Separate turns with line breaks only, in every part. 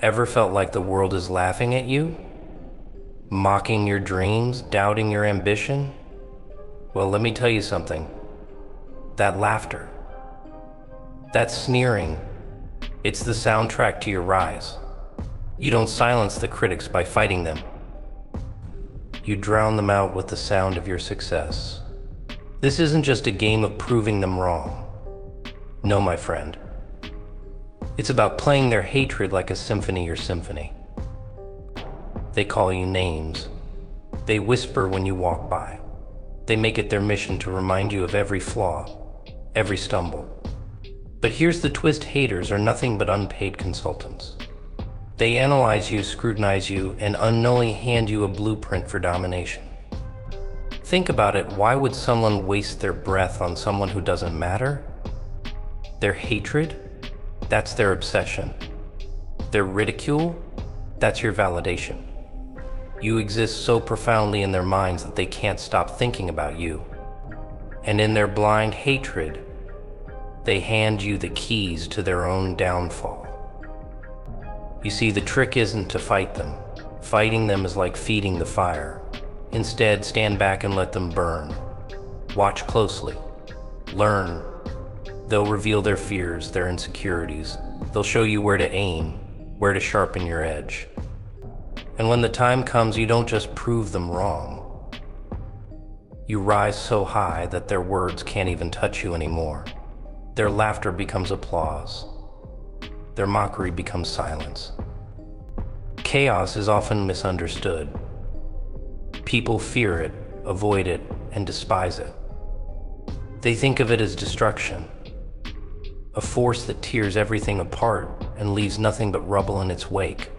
Ever felt like the world is laughing at you? Mocking your dreams, doubting your ambition? Well, let me tell you something. That laughter, that sneering, it's the soundtrack to your rise. You don't silence the critics by fighting them. You drown them out with the sound of your success. This isn't just a game of proving them wrong. No, my friend. It's about playing their hatred like a symphony or symphony. They call you names. They whisper when you walk by. They make it their mission to remind you of every flaw, every stumble. But here's the twist: haters are nothing but unpaid consultants. They analyze you, scrutinize you, and unknowingly hand you a blueprint for domination. Think about it. Why would someone waste their breath on someone who doesn't matter? Their hatred? That's their obsession. Their ridicule? That's your validation. You exist so profoundly in their minds that they can't stop thinking about you. And in their blind hatred, they hand you the keys to their own downfall. You see, the trick isn't to fight them. Fighting them is like feeding the fire. Instead, stand back and let them burn. Watch closely. Learn. They'll reveal their fears, their insecurities. They'll show you where to aim, where to sharpen your edge. And when the time comes, you don't just prove them wrong. You rise so high that their words can't even touch you anymore. Their laughter becomes applause. Their mockery becomes silence. Chaos is often misunderstood. People fear it, avoid it, and despise it. They think of it as destruction, a force that tears everything apart and leaves nothing but rubble in its wake.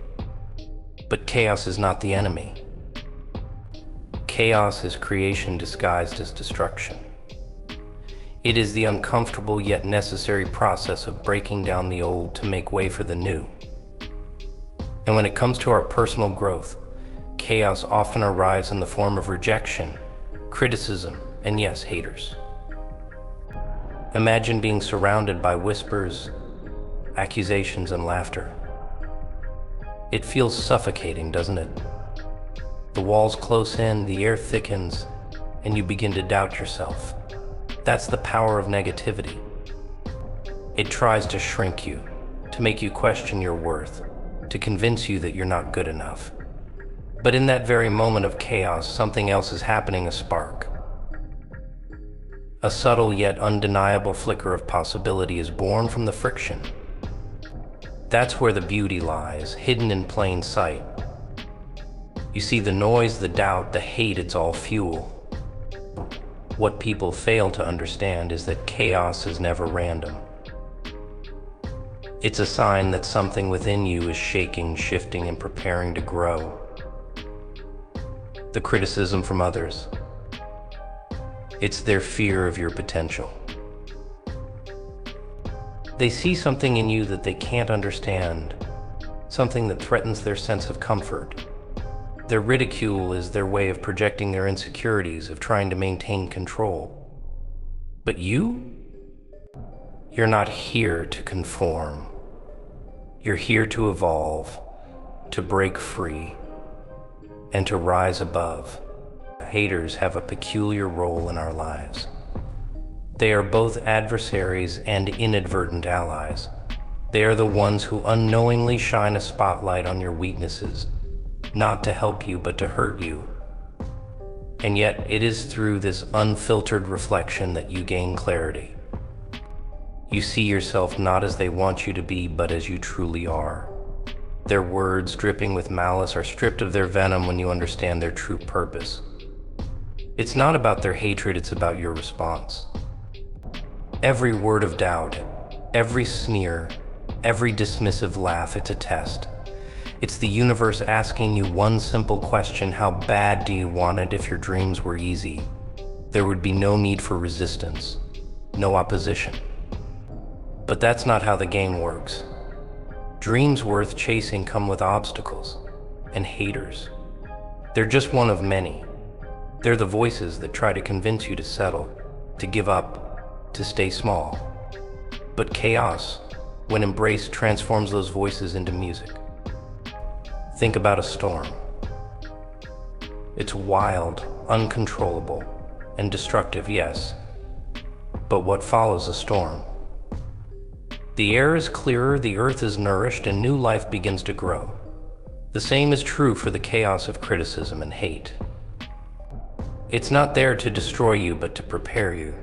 But chaos is not the enemy. Chaos is creation disguised as destruction. It is the uncomfortable yet necessary process of breaking down the old to make way for the new. And when it comes to our personal growth, chaos often arrives in the form of rejection, criticism, and yes, haters. Imagine being surrounded by whispers, accusations, and laughter. It feels suffocating, doesn't it? The walls close in, the air thickens, and you begin to doubt yourself. That's the power of negativity. It tries to shrink you, to make you question your worth, to convince you that you're not good enough. But in that very moment of chaos, something else is happening, a spark. A subtle yet undeniable flicker of possibility is born from the friction. That's where the beauty lies, hidden in plain sight. You see, the noise, the doubt, the hate, it's all fuel. What people fail to understand is that chaos is never random. It's a sign that something within you is shaking, shifting, and preparing to grow. The criticism from others, it's their fear of your potential. They see something in you that they can't understand, something that threatens their sense of comfort. Their ridicule is their way of projecting their insecurities, of trying to maintain control. But you're not here to conform. You're here to evolve, to break free, and to rise above. Haters have a peculiar role in our lives. They are both adversaries and inadvertent allies. They are the ones who unknowingly shine a spotlight on your weaknesses, not to help you, but to hurt you. And yet, it is through this unfiltered reflection that you gain clarity. You see yourself not as they want you to be, but as you truly are. Their words, dripping with malice, are stripped of their venom when you understand their true purpose. It's not about their hatred, it's about your response. Every word of doubt, every sneer, every dismissive laugh, it's a test. It's the universe asking you one simple question: how bad do you want it? If your dreams were easy, there would be no need for resistance, no opposition. But that's not how the game works. Dreams worth chasing come with obstacles and haters. They're just one of many. They're the voices that try to convince you to settle, to give up, to stay small. But chaos, when embraced, transforms those voices into music. Think about a storm. It's wild, uncontrollable, and destructive, yes. But what follows a storm? The air is clearer, the earth is nourished, and new life begins to grow. The same is true for the chaos of criticism and hate. It's not there to destroy you, but to prepare you,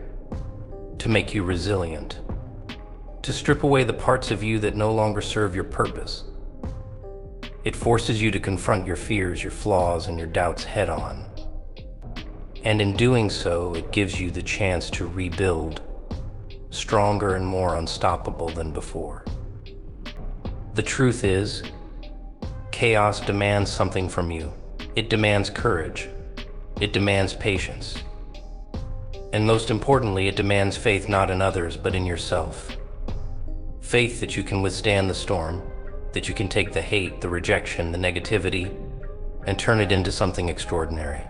to make you resilient, to strip away the parts of you that no longer serve your purpose. It forces you to confront your fears, your flaws, and your doubts head on. And in doing so, it gives you the chance to rebuild, stronger and more unstoppable than before. The truth is, chaos demands something from you. It demands courage. It demands patience. And most importantly, it demands faith not in others, but in yourself. Faith that you can withstand the storm, that you can take the hate, the rejection, the negativity, and turn it into something extraordinary.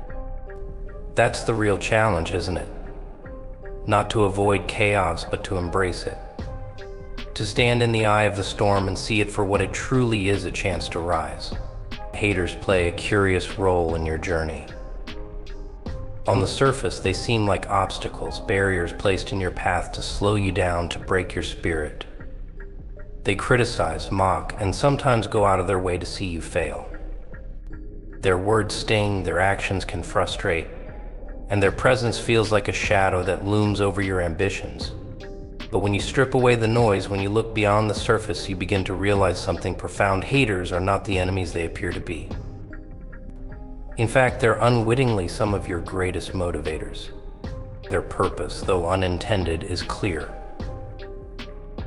That's the real challenge, isn't it? Not to avoid chaos, but to embrace it. To stand in the eye of the storm and see it for what it truly is, a chance to rise. Haters play a curious role in your journey. On the surface, they seem like obstacles, barriers placed in your path to slow you down, to break your spirit. They criticize, mock, and sometimes go out of their way to see you fail. Their words sting, their actions can frustrate, and their presence feels like a shadow that looms over your ambitions. But when you strip away the noise, when you look beyond the surface, you begin to realize something profound. Haters are not the enemies they appear to be. In fact, they're unwittingly some of your greatest motivators. Their purpose, though unintended, is clear.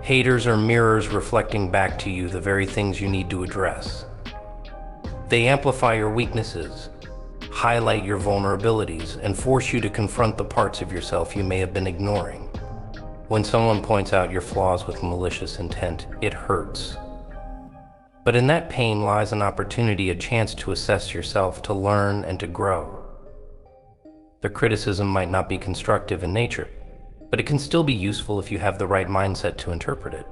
Haters are mirrors reflecting back to you the very things you need to address. They amplify your weaknesses, highlight your vulnerabilities, and force you to confront the parts of yourself you may have been ignoring. When someone points out your flaws with malicious intent, it hurts. But in that pain lies an opportunity, a chance to assess yourself, to learn and to grow. The criticism might not be constructive in nature, but it can still be useful if you have the right mindset to interpret it.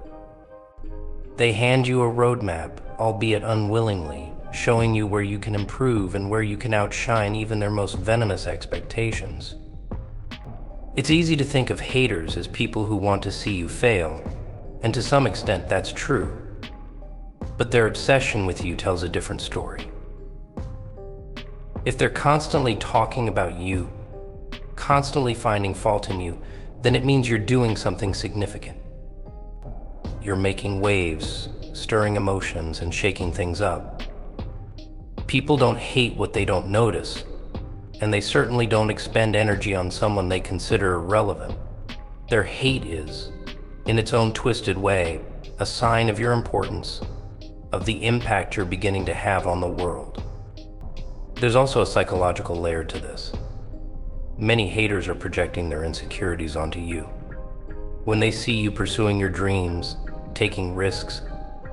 They hand you a roadmap, albeit unwillingly, showing you where you can improve and where you can outshine even their most venomous expectations. It's easy to think of haters as people who want to see you fail, and to some extent that's true. But their obsession with you tells a different story. If they're constantly talking about you, constantly finding fault in you, then it means you're doing something significant. You're making waves, stirring emotions, and shaking things up. People don't hate what they don't notice, and they certainly don't expend energy on someone they consider irrelevant. Their hate is, in its own twisted way, a sign of your importance, of the impact you're beginning to have on the world. There's also a psychological layer to this. Many haters are projecting their insecurities onto you. When they see you pursuing your dreams, taking risks,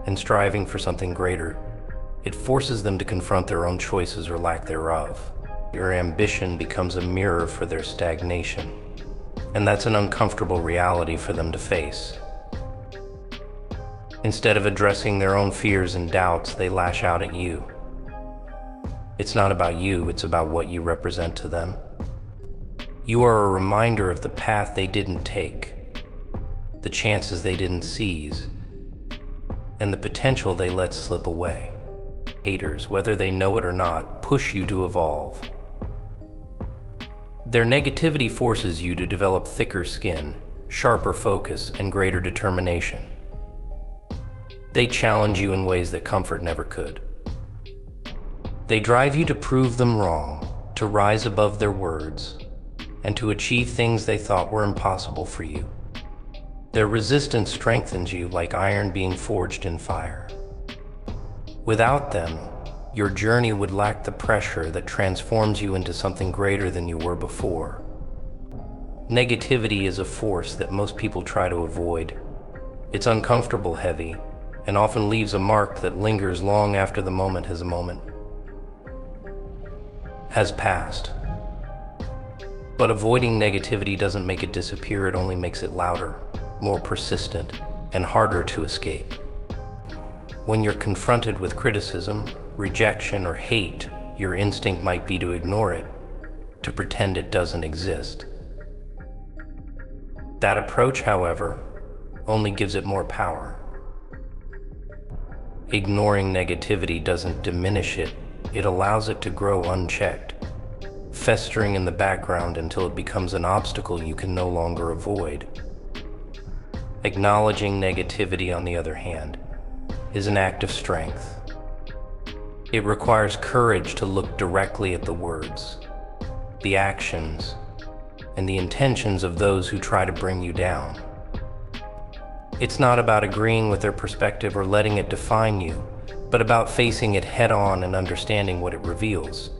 and striving for something greater, it forces them to confront their own choices or lack thereof. Your ambition becomes a mirror for their stagnation, and that's an uncomfortable reality for them to face. Instead of addressing their own fears and doubts, they lash out at you. It's not about you, it's about what you represent to them. You are a reminder of the path they didn't take, the chances they didn't seize, and the potential they let slip away. Haters, whether they know it or not, push you to evolve. Their negativity forces you to develop thicker skin, sharper focus, and greater determination. They challenge you in ways that comfort never could. They drive you to prove them wrong, to rise above their words, and to achieve things they thought were impossible for you. Their resistance strengthens you like iron being forged in fire. Without them, your journey would lack the pressure that transforms you into something greater than you were before. Negativity is a force that most people try to avoid. It's uncomfortable, heavy, and often leaves a mark that lingers long after the moment has passed. But avoiding negativity doesn't make it disappear, it only makes it louder, more persistent, and harder to escape. When you're confronted with criticism, rejection, or hate, your instinct might be to ignore it, to pretend it doesn't exist. That approach, however, only gives it more power. Ignoring negativity doesn't diminish it, it allows it to grow unchecked, festering in the background until it becomes an obstacle you can no longer avoid. Acknowledging negativity, on the other hand, is an act of strength. It requires courage to look directly at the words, the actions, and the intentions of those who try to bring you down. It's not about agreeing with their perspective or letting it define you, but about facing it head-on and understanding what it reveals.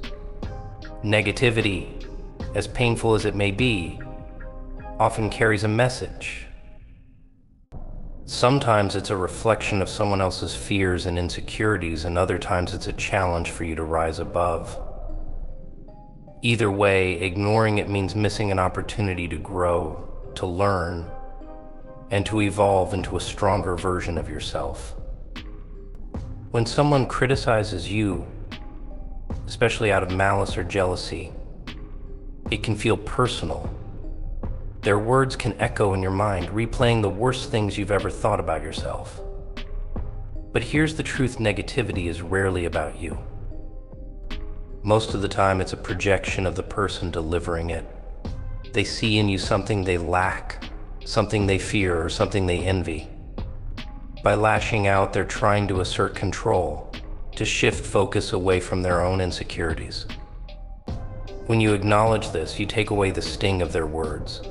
Negativity, as painful as it may be, often carries a message. Sometimes it's a reflection of someone else's fears and insecurities, and other times it's a challenge for you to rise above. Either way, ignoring it means missing an opportunity to grow, to learn, and to evolve into a stronger version of yourself. When someone criticizes you, especially out of malice or jealousy, it can feel personal. Their words can echo in your mind, replaying the worst things you've ever thought about yourself. But here's the truth: negativity is rarely about you. Most of the time, it's a projection of the person delivering it. They see in you something they lack, something they fear, or something they envy. By lashing out, they're trying to assert control, to shift focus away from their own insecurities. When you acknowledge this, you take away the sting of their words.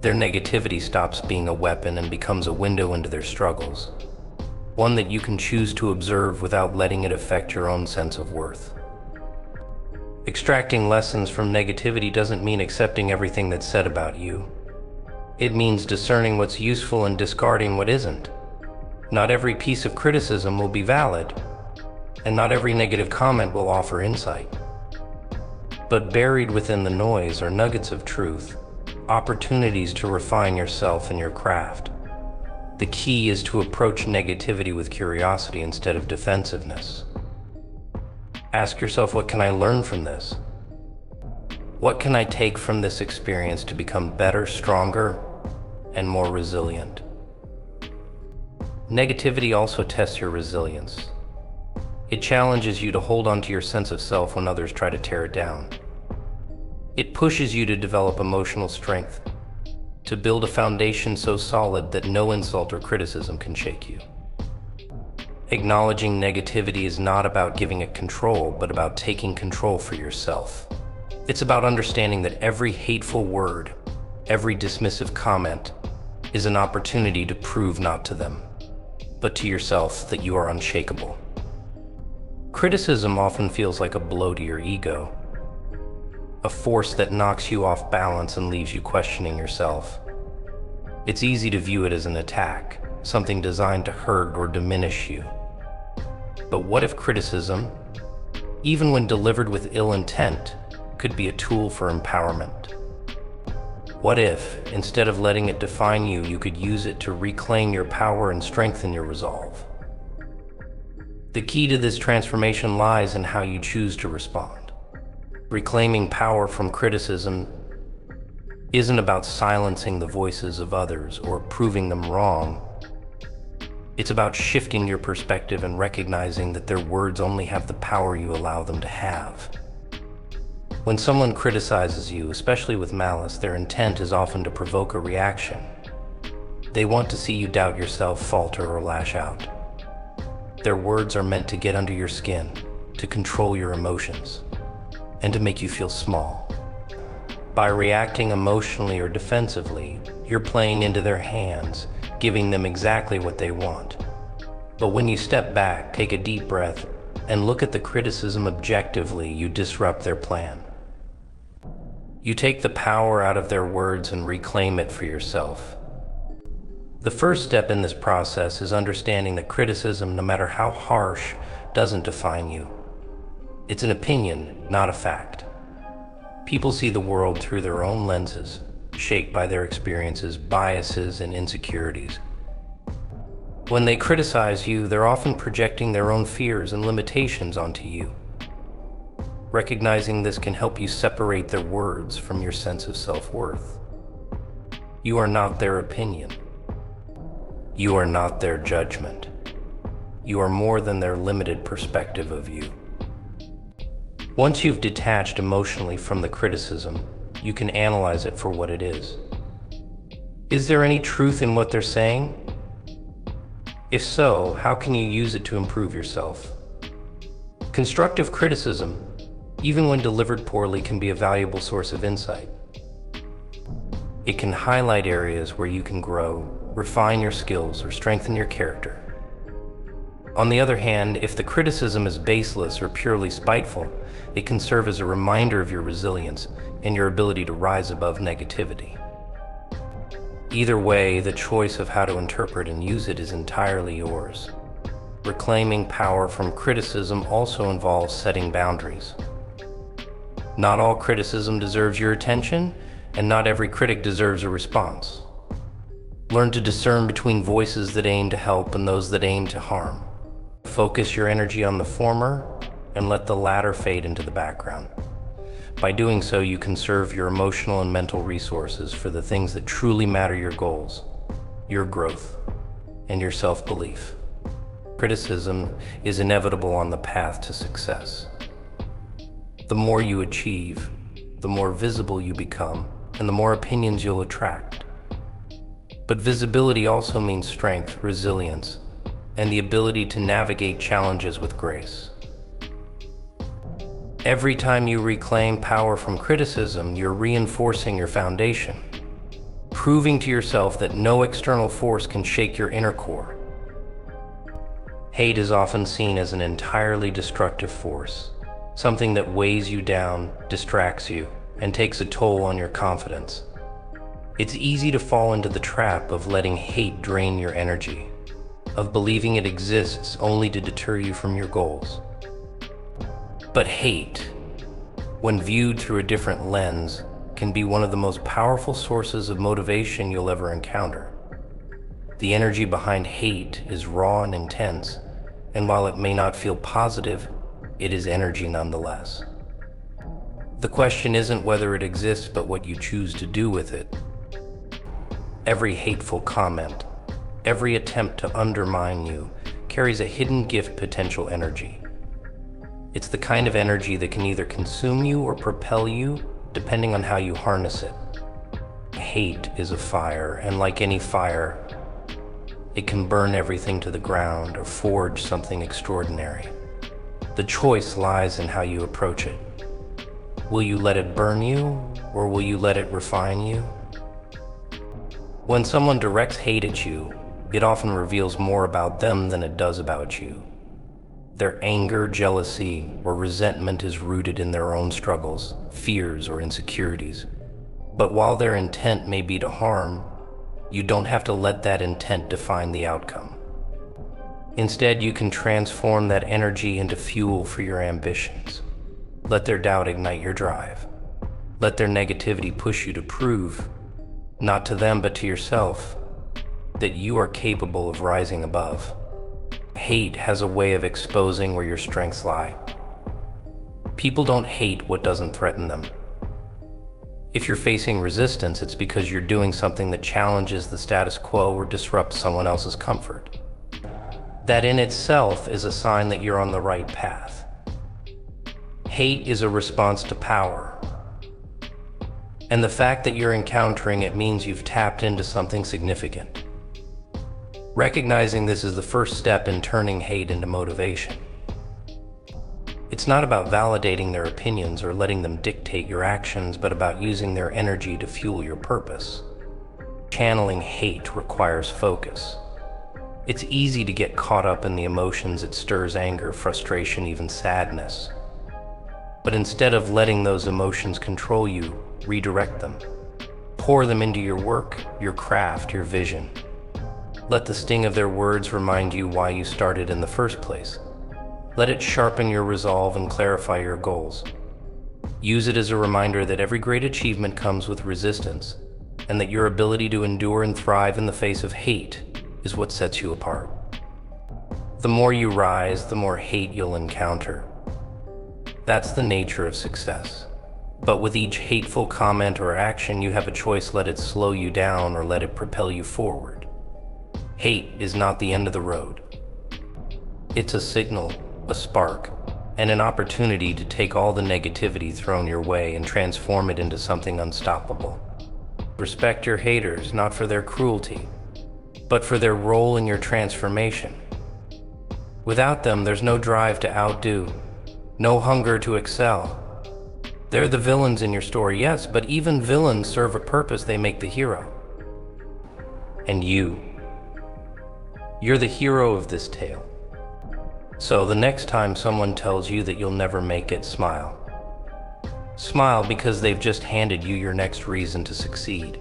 Their negativity stops being a weapon and becomes a window into their struggles, one that you can choose to observe without letting it affect your own sense of worth. Extracting lessons from negativity doesn't mean accepting everything that's said about you. It means discerning what's useful and discarding what isn't. Not every piece of criticism will be valid, and not every negative comment will offer insight. But buried within the noise are nuggets of truth, opportunities to refine yourself and your craft. The key is to approach negativity with curiosity instead of defensiveness. Ask yourself, what can I learn from this? What can I take from this experience to become better, stronger, and more resilient? Negativity also tests your resilience. It challenges you to hold on to your sense of self when others try to tear it down. It pushes you to develop emotional strength, to build a foundation so solid that no insult or criticism can shake you. Acknowledging negativity is not about giving it control, but about taking control for yourself. It's about understanding that every hateful word, every dismissive comment, is an opportunity to prove not to them, but to yourself that you are unshakable. Criticism often feels like a blow to your ego, a force that knocks you off balance and leaves you questioning yourself. It's easy to view it as an attack, something designed to hurt or diminish you. But what if criticism, even when delivered with ill intent, could be a tool for empowerment? What if, instead of letting it define you, you could use it to reclaim your power and strengthen your resolve? The key to this transformation lies in how you choose to respond. Reclaiming power from criticism isn't about silencing the voices of others or proving them wrong. It's about shifting your perspective and recognizing that their words only have the power you allow them to have. When someone criticizes you, especially with malice, their intent is often to provoke a reaction. They want to see you doubt yourself, falter, or lash out. Their words are meant to get under your skin, to control your emotions, and to make you feel small. By reacting emotionally or defensively, you're playing into their hands, giving them exactly what they want. But when you step back, take a deep breath, and look at the criticism objectively, you disrupt their plan. You take the power out of their words and reclaim it for yourself. The first step in this process is understanding that criticism, no matter how harsh, doesn't define you. It's an opinion, not a fact. People see the world through their own lenses, shaped by their experiences, biases, and insecurities. When they criticize you, they're often projecting their own fears and limitations onto you. Recognizing this can help you separate their words from your sense of self-worth. You are not their opinion. You are not their judgment. You are more than their limited perspective of you. Once you've detached emotionally from the criticism, you can analyze it for what it is. Is there any truth in what they're saying? If so, how can you use it to improve yourself? Constructive criticism, even when delivered poorly, can be a valuable source of insight. It can highlight areas where you can grow, refine your skills, or strengthen your character. On the other hand, if the criticism is baseless or purely spiteful, it can serve as a reminder of your resilience and your ability to rise above negativity. Either way, the choice of how to interpret and use it is entirely yours. Reclaiming power from criticism also involves setting boundaries. Not all criticism deserves your attention, and not every critic deserves a response. Learn to discern between voices that aim to help and those that aim to harm. Focus your energy on the former and let the latter fade into the background. By doing so, you conserve your emotional and mental resources for the things that truly matter: your goals, your growth, and your self-belief. Criticism is inevitable on the path to success. The more you achieve, the more visible you become, and the more opinions you'll attract. But visibility also means strength, resilience, and the ability to navigate challenges with grace. Every time you reclaim power from criticism, you're reinforcing your foundation, proving to yourself that no external force can shake your inner core. Hate is often seen as an entirely destructive force, something that weighs you down, distracts you, and takes a toll on your confidence. It's easy to fall into the trap of letting hate drain your energy, of believing it exists only to deter you from your goals. But hate, when viewed through a different lens, can be one of the most powerful sources of motivation you'll ever encounter. The energy behind hate is raw and intense, and while it may not feel positive, it is energy nonetheless. The question isn't whether it exists, but what you choose to do with it. Every hateful comment, every attempt to undermine you, carries a hidden gift potential energy. It's the kind of energy that can either consume you or propel you, depending on how you harness it. Hate is a fire, and like any fire, it can burn everything to the ground or forge something extraordinary. The choice lies in how you approach it. Will you let it burn you, or will you let it refine you? When someone directs hate at you, it often reveals more about them than it does about you. Their anger, jealousy, or resentment is rooted in their own struggles, fears, or insecurities. But while their intent may be to harm, you don't have to let that intent define the outcome. Instead, you can transform that energy into fuel for your ambitions. Let their doubt ignite your drive. Let their negativity push you to prove, not to them but to yourself, that you are capable of rising above. Hate has a way of exposing where your strengths lie. People don't hate what doesn't threaten them. If you're facing resistance, it's because you're doing something that challenges the status quo or disrupts someone else's comfort. That in itself is a sign that you're on the right path. Hate is a response to power. And the fact that you're encountering it means you've tapped into something significant. Recognizing this is the first step in turning hate into motivation. It's not about validating their opinions or letting them dictate your actions, but about using their energy to fuel your purpose. Channeling hate requires focus. It's easy to get caught up in the emotions. It stirs anger, frustration, even sadness. But instead of letting those emotions control you, redirect them. Pour them into your work, your craft, your vision. Let the sting of their words remind you why you started in the first place. Let it sharpen your resolve and clarify your goals. Use it as a reminder that every great achievement comes with resistance, and that your ability to endure and thrive in the face of hate is what sets you apart. The more you rise, the more hate you'll encounter. That's the nature of success. But with each hateful comment or action, you have a choice: let it slow you down or let it propel you forward. Hate is not the end of the road. It's a signal, a spark, and an opportunity to take all the negativity thrown your way and transform it into something unstoppable. Respect your haters, not for their cruelty, but for their role in your transformation. Without them, there's no drive to outdo, no hunger to excel. They're the villains in your story, yes, but even villains serve a purpose. They make the hero. And you're the hero of this tale. So the next time someone tells you that you'll never make it, smile. Smile because they've just handed you your next reason to succeed.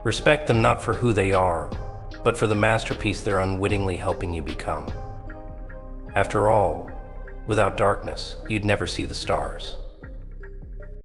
Respect them not for who they are, but for the masterpiece they're unwittingly helping you become. After all, without darkness, you'd never see the stars.